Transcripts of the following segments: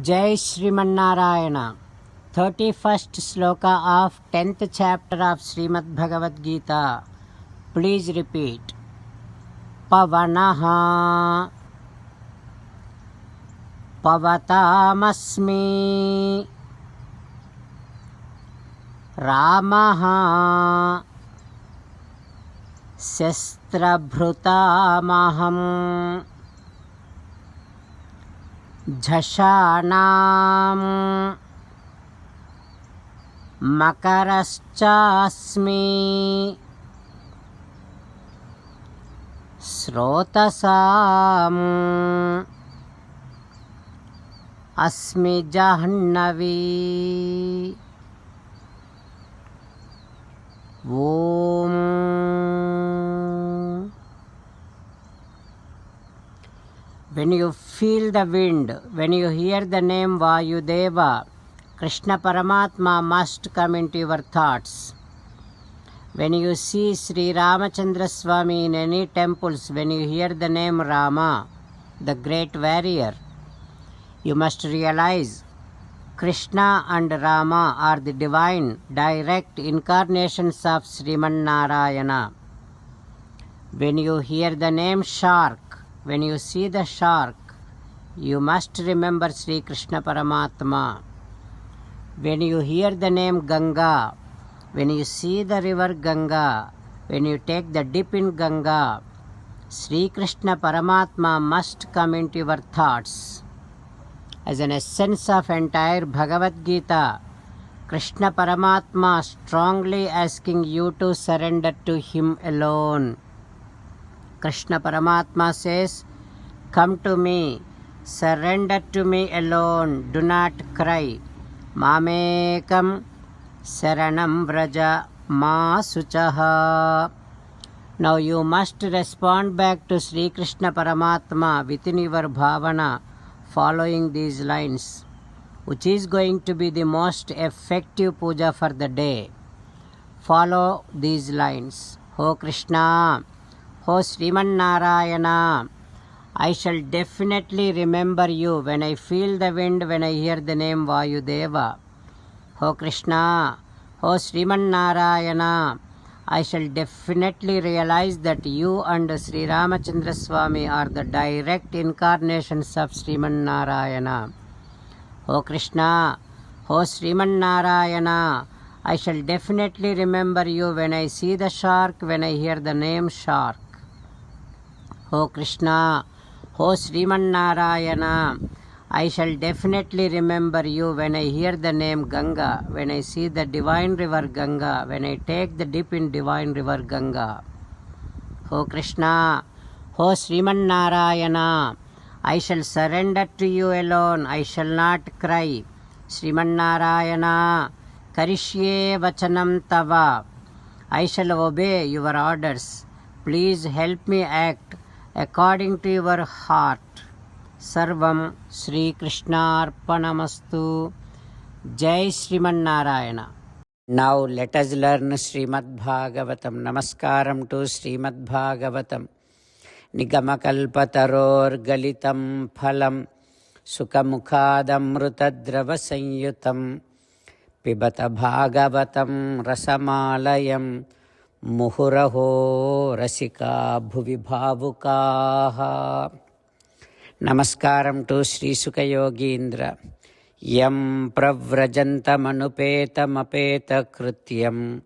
Jai Srimannarayana. 31st Sloka of 10th chapter of Srimad Bhagavad Gita. Please repeat. Pavanaha Pavatamasmi Ramaha Shastrabhrutamaham Jhashanam Makaraschasmi Srotasam Asmi Jahnavi Om. When you feel the wind, when you hear the name Vayudeva, Krishna Paramatma must come into your thoughts. When you see Sri Ramachandra Swami in any temples, when you hear the name Rama, the great warrior, you must realize Krishna and Rama are the divine, direct incarnations of Sriman Narayana. When you hear the name shark, when you see the shark, you must remember Sri Krishna Paramatma. When you hear the name Ganga, when you see the river Ganga, when you take the dip in Ganga, Sri Krishna Paramatma must come into your thoughts. As an essence of entire Bhagavad Gita, Krishna Paramatma strongly asking you to surrender to Him alone. Krishna Paramatma says, "Come to me, surrender to me alone, do not cry. Mamekam saranam vraja ma suchaha." Now you must respond back to Sri Krishna Paramatma within your bhavana, following these lines, which is going to be the most effective puja for the day. Follow these lines. Ho Krishna, Ho Sriman Narayana, I shall definitely remember you when I feel the wind, when I hear the name Vayudeva. Ho Krishna, Ho Sriman Narayana, I shall definitely realize that you and Sri Ramachandra Swami are the direct incarnations of Sriman Narayana. Ho Krishna, Ho Sriman Narayana, I shall definitely remember you when I see the shark, when I hear the name shark. Ho Krishna, Ho Sriman Narayana, I shall definitely remember you when I hear the name Ganga, when I see the divine river Ganga, when I take the dip in divine river Ganga. Ho Krishna, Ho Sriman Narayana, I shall surrender to you alone, I shall not cry. Sriman Narayana, Karishye Vachanam Tava, I shall obey your orders. Please help me act according to your heart. Sarvam Sri Krishnarpanamastu. Jai Sriman Narayana. Now let us learn Srimad Bhagavatam. Namaskaram to Srimad Bhagavatam. Nigamakalpataror galitam phalam sukamukhadamrutadrava sanyutam pibata bhagavatam rasamalayam muhuraho rasika bhuvi bhavukaha. Namaskaram to Sri Sukha Yogindra. Yam pravrajantamanupeta krityam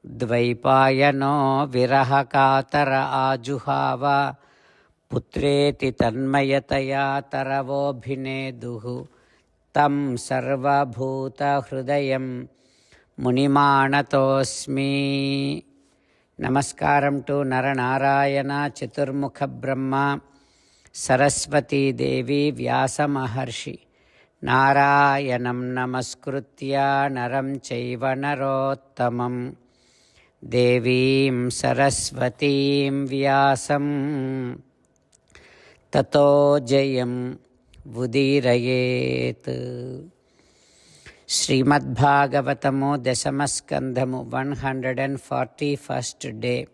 dvaipayano virahakatara ajuhava putreti tanmayataya taravobhineduhu tam sarvabhuta hrudayam munimanatosmi. Namaskaram to Naranarayana Chaturmukha Brahma Saraswati Devi Vyasa Maharshi. Narayanam namaskritya naram chaiva narottamam devim saraswatim vyasam tato jayam vudirayet. Srimad Bhagavatamu Dasamaskandhamu 141st day.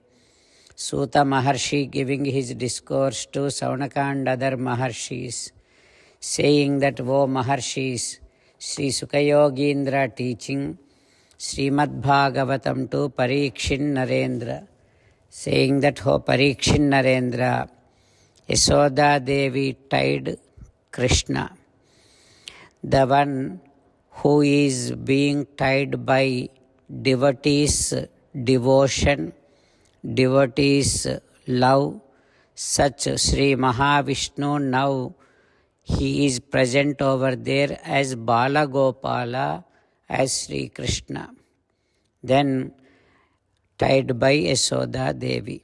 Suta Maharshi giving his discourse to Saunaka and other Maharshis. saying that, O Maharshis, Sri Sukayogindra teaching Srimad Bhagavatam to Parikshin Narendra, saying that, O Parikshin Narendra, Yasoda Devi tied Krishna. The one who is being tied by devotees' devotion, devotees' love, such Sri Mahavishnu, now he is present over there as Bala Gopala, as Sri Krishna. Then tied by Yasoda Devi.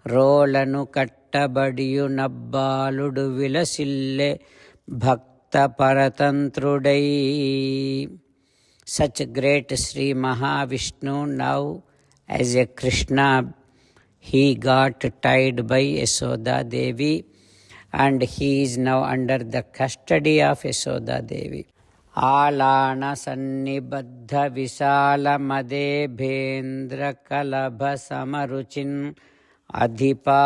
Rolanu kattabadiyu nabbaludu vilasille bhakta paratantrudai. Such great Sri Mahavishnu, now as a Krishna, he got tied by Yasoda Devi, and he is now under the custody of Yasoda Devi. Alana sannibadha visala madebhendra kalabha samaruchin adhipa.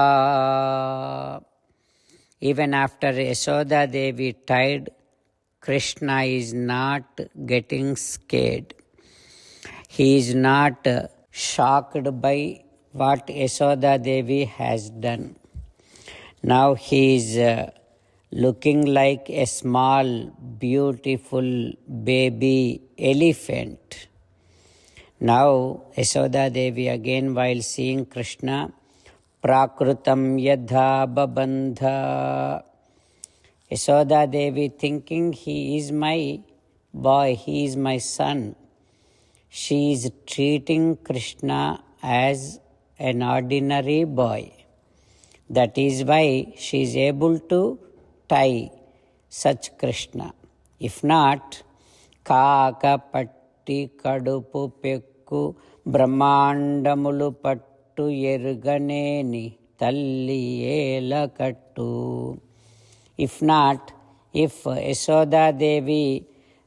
Even after Yasoda Devi tied, Krishna is not getting scared. He is not shocked by what Yasoda Devi has done. Now he is looking like a small, beautiful baby elephant. Now Yasoda Devi again, while seeing Krishna, prakrutam yadha babandha. Yasoda Devi thinking, he is my boy, he is my son. She is treating Krishna as an ordinary boy. That is why she is able to tie such Krishna. If not, Kaka patti kadupu pekku brahmandamulu pattu yeruganeni talli ela kattu. If not, if Yasoda Devi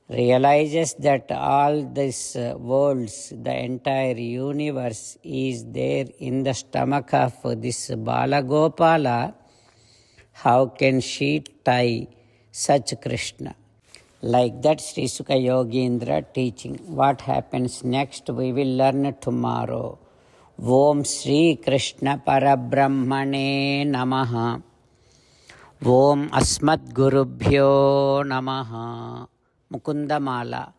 realizes that all this worlds, the entire universe is there in the stomach of this Bala Gopala, how can she tie such Krishna? Like that Sri Sukayogindra teaching. What happens next we will learn tomorrow. Om Sri Krishna Parabrahmane Namaha. Om Asmat Gurubhyo Namaha. Mukundamala.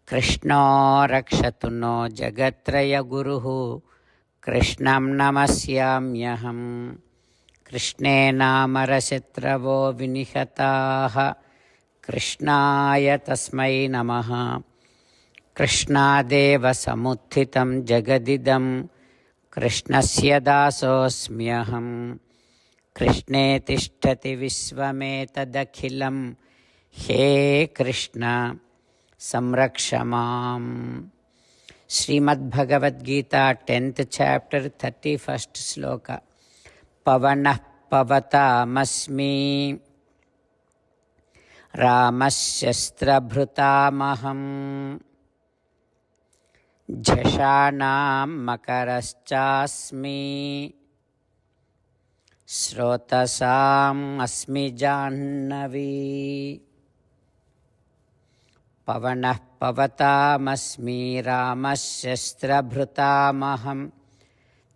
Krishna Rakshatuno Jagatraya Guruhu Krishnam Namasyamyaham. Krishne Namarashitravo Vinihataha Krishnaya Tasmai Namaha. Krishnadeva Samuthitam Jagadidam Krishnasya Dasosmyaham. Krishne Tishtati Visvametadakhilam. He Krishna Samrakshamam. Srimad Bhagavad Gita, 10th chapter, 31st sloka. Pavanah pavatamasmi Ramasyastrabhrutamaham Jhashanam makaraschasmi Srotasam asmi jannavi. Pavanah pavatamasmi Ramasyastrabhrutamaham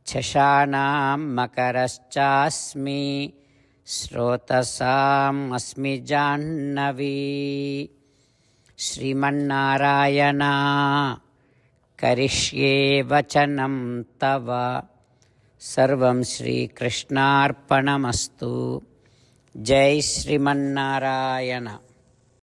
Chashanam makaraschasmi Srotasam asmi jannavi. Srimannarayana karishye vachanam tava. Sarvam Shri Krishnarpanamastu. Jai Srimannarayana.